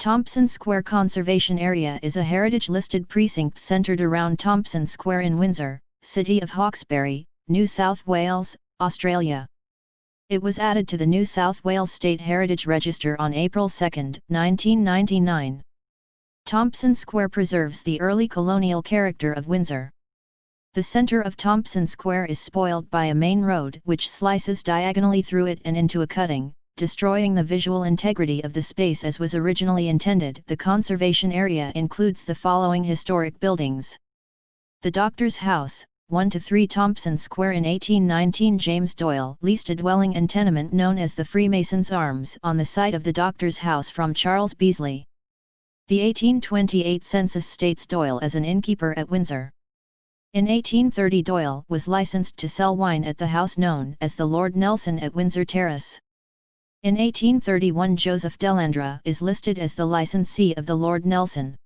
Thompson Square Conservation Area is a heritage-listed precinct centred around Thompson Square in Windsor, City of Hawkesbury, New South Wales, Australia. It was added to the New South Wales State Heritage Register on April 2, 1999. Thompson Square preserves the early colonial character of Windsor. The centre of Thompson Square is spoilt by a main road which slices diagonally through it and into a cutting, destroying the visual integrity of the space as was originally intended. The conservation area includes the following historic buildings: the Doctor's House, 1-3 Thompson Square. In 1819 James Doyle leased a dwelling and tenement known as the Freemasons' Arms on the site of the Doctor's House from Charles Beasley. The 1828 census states Doyle as an innkeeper at Windsor. In 1830 Doyle was licensed to sell wine at the house known as the Lord Nelson at Windsor Terrace. In 1831 Joseph Delandre is listed as the licensee of the Lord Nelson.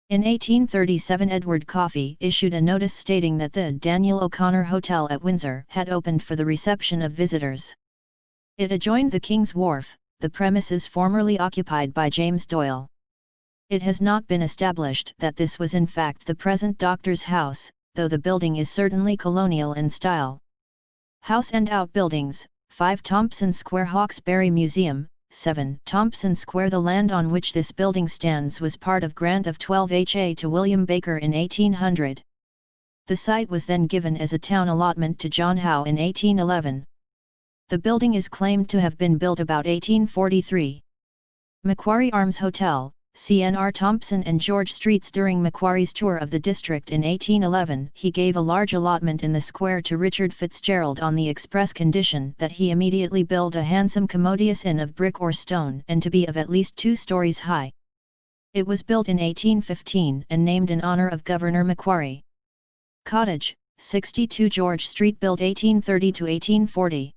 In 1837 Edward Coffey issued a notice stating that the Daniel O'Connor Hotel at Windsor had opened for the reception of visitors. It adjoined the King's Wharf, the premises formerly occupied by James Doyle. It has not been established that this was in fact the present Doctor's House, though the building is certainly colonial in style. House and outbuildings: 5 Thompson Square Hawkesbury Museum, 7 Thompson Square. The land on which this building stands was part of grant of 12 ha to William Baker in 1800. The site was then given as a town allotment to John Howe in 1811. The building is claimed to have been built about 1843. Macquarie Arms Hotel, CNR Thompson and George Streets. During Macquarie's tour of the district in 1811, he gave a large allotment in the square to Richard Fitzgerald on the express condition that he immediately build a handsome commodious inn of brick or stone and to be of at least 2 stories high. It was built in 1815 and named in honour of Governor Macquarie. Cottage, 62 George Street, built 1830 to 1840.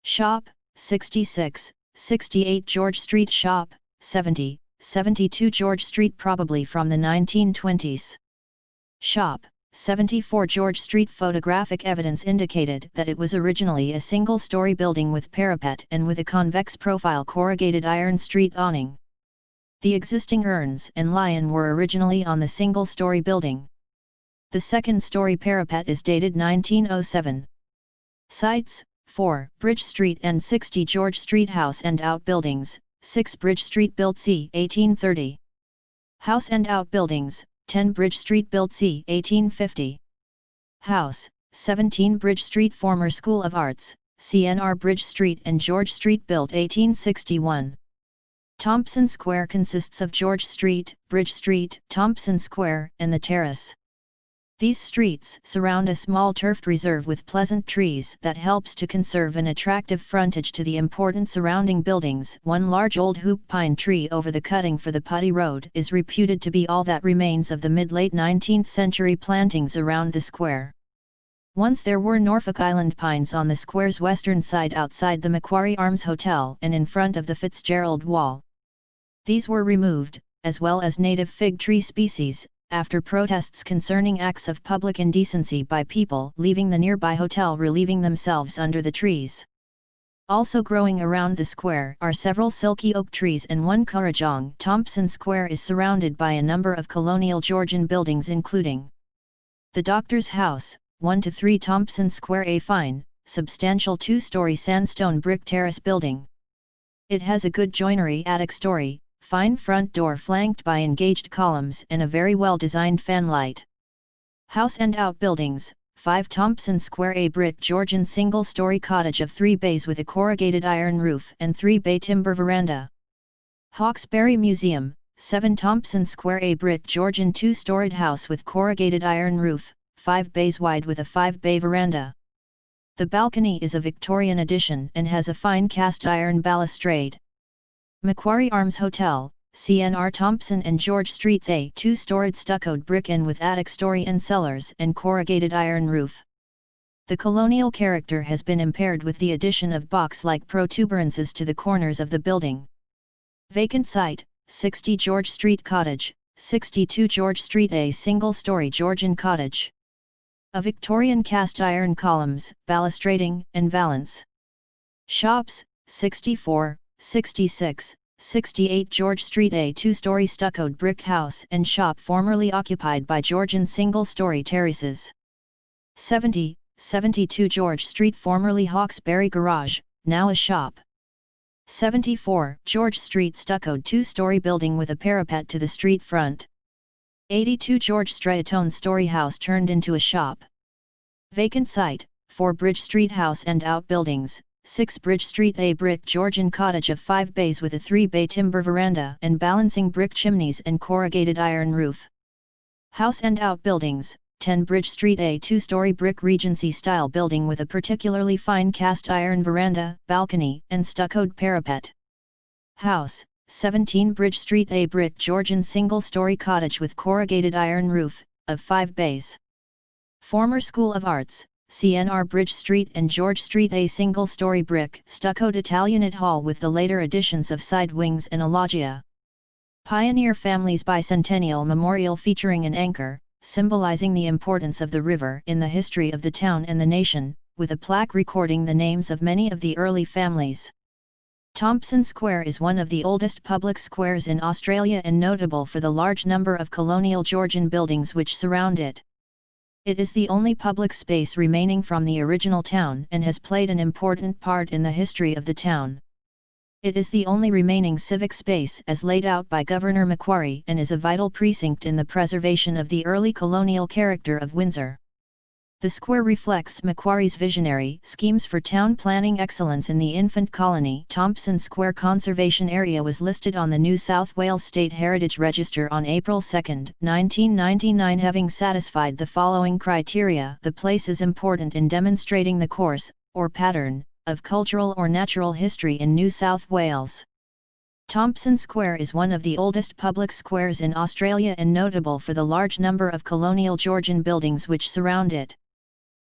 Shop, 66, 68 George Street. Shop, 72 George Street, probably from the 1920s. Shop, 74 George Street. Photographic evidence indicated that it was originally a single-story building with parapet and with a convex profile corrugated iron street awning. The existing urns and lion were originally on the single-story building. The second-story parapet is dated 1907. Sites: 4 Bridge Street and 60 George Street. House and outbuildings: 6 Bridge Street, built c. 1830. House and outbuildings: 10 Bridge Street, built c. 1850. House, 17 Bridge Street. Former School of Arts, CNR Bridge Street and George Street, built 1861. Thompson Square consists of George Street, Bridge Street, Thompson Square, and the Terrace. These streets surround a small turfed reserve with pleasant trees that helps to conserve an attractive frontage to the important surrounding buildings. One large old hoop pine tree over the cutting for the Putty Road is reputed to be all that remains of the mid-late 19th century plantings around the square. Once there were Norfolk Island pines on the square's western side outside the Macquarie Arms Hotel and in front of the Fitzgerald Wall. These were removed, as well as native fig tree species, after protests concerning acts of public indecency by people leaving the nearby hotel relieving themselves under the trees. Also growing around the square are several silky oak trees and one kurrajong. Thompson Square is surrounded by a number of colonial Georgian buildings including the Doctor's House, 1-3 Thompson Square, a fine, substantial 2-story sandstone brick terrace building. It has a good joinery attic story, fine front door flanked by engaged columns and a very well-designed fanlight. House and outbuildings: 5 Thompson Square, a brick Georgian single-story cottage of 3 bays with a corrugated iron roof and 3-bay timber veranda. Hawkesbury Museum, 7 Thompson Square, a brick Georgian 2-storied house with corrugated iron roof, 5 bays wide with a 5-bay veranda. The balcony is a Victorian addition and has a fine cast iron balustrade. Macquarie Arms Hotel, CNR Thompson and George Streets, a 2-storied stuccoed brick inn with attic story and cellars and corrugated iron roof. The colonial character has been impaired with the addition of box-like protuberances to the corners of the building. Vacant site, 60 George Street Cottage, 62 George Street, a single-story Georgian cottage. A Victorian cast iron columns, balustrading and valance. Shops, 64, 66, 68 George Street, a two-story stuccoed brick house and shop formerly occupied by Georgian single-story terraces. 72 George Street, formerly Hawkesbury Garage, now a shop. 74 George Street, stuccoed two-story building with a parapet to the street front. 82 George Street, one-story house turned into a shop. Vacant site, 4 Bridge Street house and outbuildings. 6 Bridge Street, a brick Georgian cottage of 5 bays with a 3-bay timber veranda and balancing brick chimneys and corrugated iron roof. House and outbuildings. 10 Bridge Street, a 2-story brick Regency-style building with a particularly fine cast iron veranda, balcony, and stuccoed parapet. House. 17 Bridge Street, a brick Georgian single-story cottage with corrugated iron roof, of 5 bays. Former School of Arts. CNR Bridge Street and George Street, a single-story brick stuccoed Italianate hall with the later additions of side wings and a loggia. Pioneer Family's Bicentennial Memorial featuring an anchor, symbolizing the importance of the river in the history of the town and the nation, with a plaque recording the names of many of the early families. Thompson Square is one of the oldest public squares in Australia and notable for the large number of colonial Georgian buildings which surround it. It is the only public space remaining from the original town and has played an important part in the history of the town. It is the only remaining civic space as laid out by Governor Macquarie and is a vital precinct in the preservation of the early colonial character of Windsor. The square reflects Macquarie's visionary schemes for town planning excellence in the infant colony. Thompson Square Conservation Area was listed on the New South Wales State Heritage Register on April 2, 1999, having satisfied the following criteria. The place is important in demonstrating the course, or pattern, of cultural or natural history in New South Wales. Thompson Square is one of the oldest public squares in Australia and notable for the large number of colonial Georgian buildings which surround it.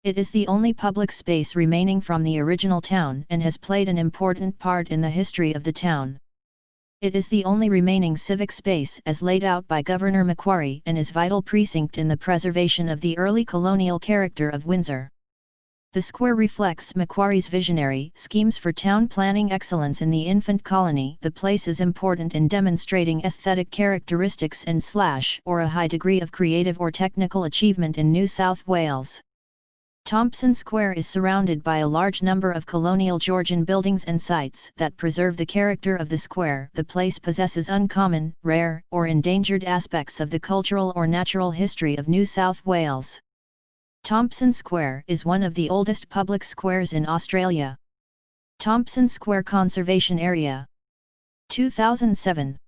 It is the only public space remaining from the original town and has played an important part in the history of the town. It is the only remaining civic space as laid out by Governor Macquarie and is vital precinct in the preservation of the early colonial character of Windsor. The square reflects Macquarie's visionary schemes for town planning excellence in the infant colony. The place is important in demonstrating aesthetic characteristics and or a high degree of creative or technical achievement in New South Wales. Thompson Square is surrounded by a large number of colonial Georgian buildings and sites that preserve the character of the square. The place possesses uncommon, rare, or endangered aspects of the cultural or natural history of New South Wales. Thompson Square is one of the oldest public squares in Australia. Thompson Square Conservation Area. 2007.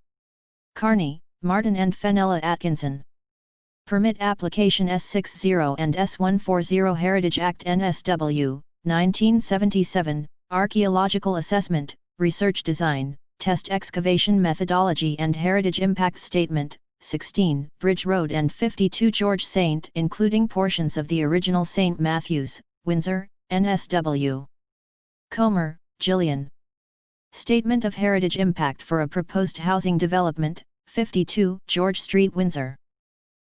Carney, Martin and Fenella Atkinson. Permit Application S60 and S140 Heritage Act NSW, 1977, Archaeological Assessment, Research Design, Test Excavation Methodology and Heritage Impact Statement, 16, Bridge Road and 52 George St. including portions of the original St. Matthews, Windsor, NSW. Comer, Gillian. Statement of Heritage Impact for a Proposed Housing Development, 52 George Street, Windsor.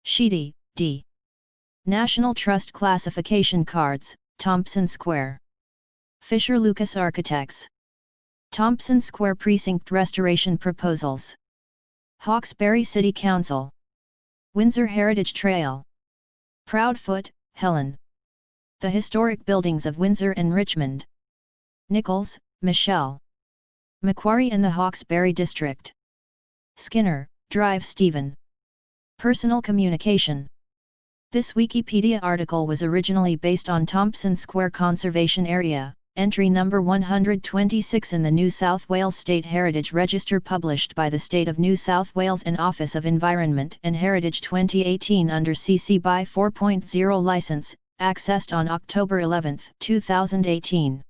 Sheedy, D. National Trust Classification Cards, Thompson Square. Fisher Lucas Architects. Thompson Square Precinct Restoration Proposals. Hawkesbury City Council. Windsor Heritage Trail. Proudfoot, Helen. The Historic Buildings of Windsor and Richmond. Nichols, Michelle. Macquarie and the Hawkesbury District. Skinner, Drive Stephen. Personal communication. This Wikipedia article was originally based on Thompson Square Conservation Area, entry number 126 in the New South Wales State Heritage Register published by the State of New South Wales and Office of Environment and Heritage 2018 under CC BY 4.0 license, accessed on October 11, 2018.